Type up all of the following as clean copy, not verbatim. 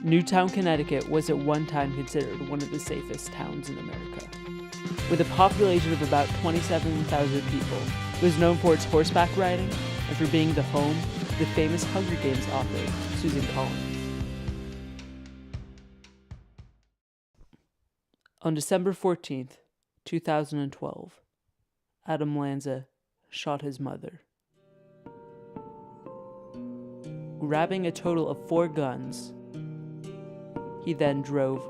Newtown, Connecticut was at one time considered one of the safest towns in America. With a population of about 27,000 people, it was known for its horseback riding and for being the home of the famous Hunger Games author, Susan Collins. On December 14th, 2012, Adam Lanza shot his mother. Grabbing a total of 4 guns, he then drove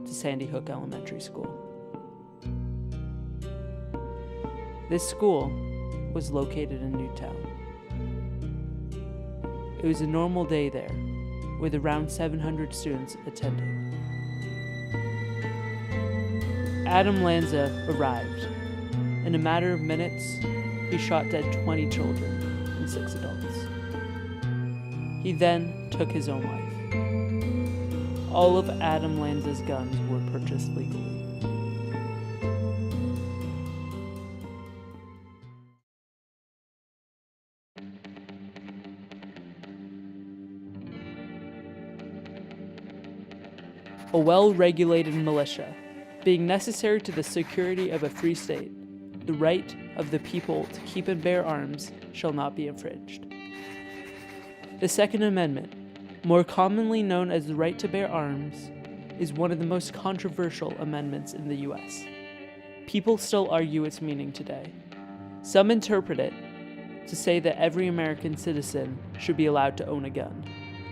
to Sandy Hook Elementary School. This school was located in Newtown. It was a normal day there, with around 700 students attending. Adam Lanza arrived. In a matter of minutes, he shot dead 20 children and 6 adults. He then took his own life. All of Adam Lanza's guns were purchased legally. A well-regulated militia, being necessary to the security of a free state, the right of the people to keep and bear arms shall not be infringed. The Second Amendment, more commonly known as the right to bear arms, is one of the most controversial amendments in the US. People still argue its meaning today. Some interpret it to say that every American citizen should be allowed to own a gun.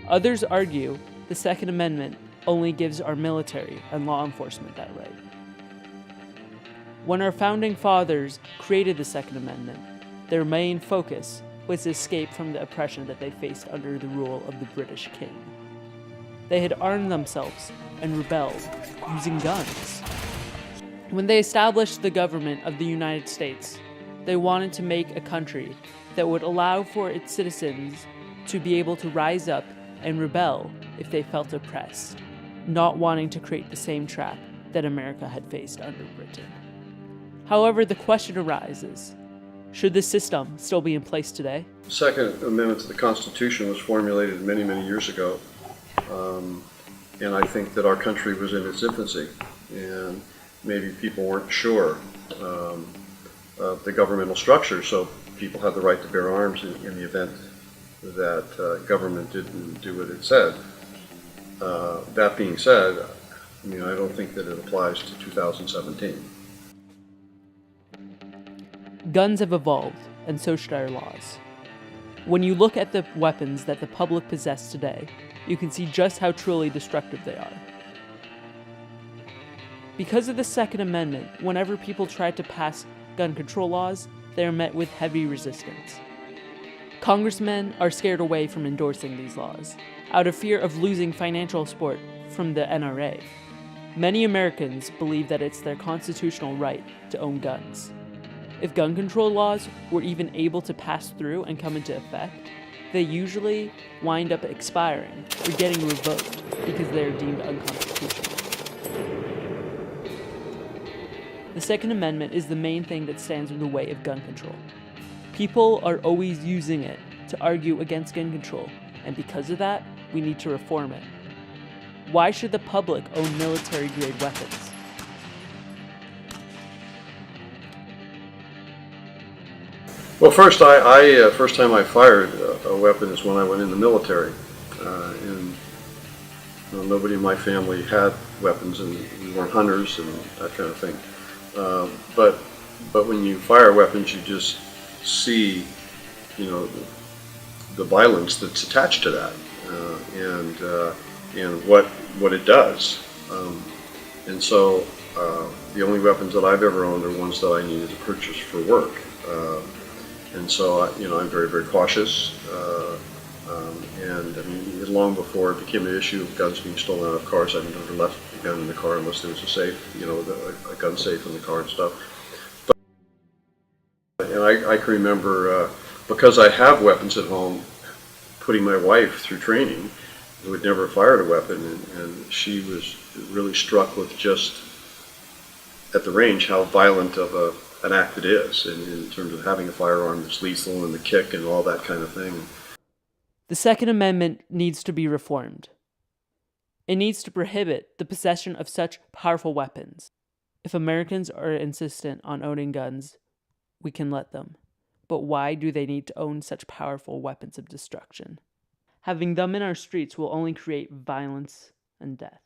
Others argue the Second Amendment only gives our military and law enforcement that right. When our founding fathers created the Second Amendment, their main focus was to escape from the oppression that they faced under the rule of the British king. They had armed themselves and rebelled using guns. When they established the government of the United States, they wanted to make a country that would allow for its citizens to be able to rise up and rebel if they felt oppressed, not wanting to create the same trap that America had faced under Britain. However, the question arises, should this system still be in place today? The Second Amendment to the Constitution was formulated many, many years ago, and I think that our country was in its infancy, and maybe people weren't sure of the governmental structure, so people had the right to bear arms in the event that government didn't do what it said. That being said, I don't think that it applies to 2017. Guns have evolved, and so should our laws. When you look at the weapons that the public possess today, you can see just how truly destructive they are. Because of the Second Amendment, whenever people try to pass gun control laws, they are met with heavy resistance. Congressmen are scared away from endorsing these laws, out of fear of losing financial support from the NRA. Many Americans believe that it's their constitutional right to own guns. If gun control laws were even able to pass through and come into effect, they usually wind up expiring or getting revoked because they are deemed unconstitutional. The Second Amendment is the main thing that stands in the way of gun control. People are always using it to argue against gun control, and because of that, we need to reform it. Why should the public own military-grade weapons? Well, first time I fired a weapon is when I went in the military, and nobody in my family had weapons, and we weren't hunters and that kind of thing. But when you fire weapons, you just see, the violence that's attached to that, and what it does. And so the only weapons that I've ever owned are ones that I needed to purchase for work. And so, I'm very, very cautious. And long before it became an issue of guns being stolen out of cars, I've never left a gun in the car unless there was a safe, a gun safe in the car and stuff. And I can remember, because I have weapons at home, putting my wife through training, who had never fired a weapon, and she was really struck with just at the range how violent of an act it is in terms of having a firearm that's lethal and the kick and all that kind of thing. The Second Amendment needs to be reformed. It needs to prohibit the possession of such powerful weapons. If Americans are insistent on owning guns, we can let them. But why do they need to own such powerful weapons of destruction? Having them in our streets will only create violence and death.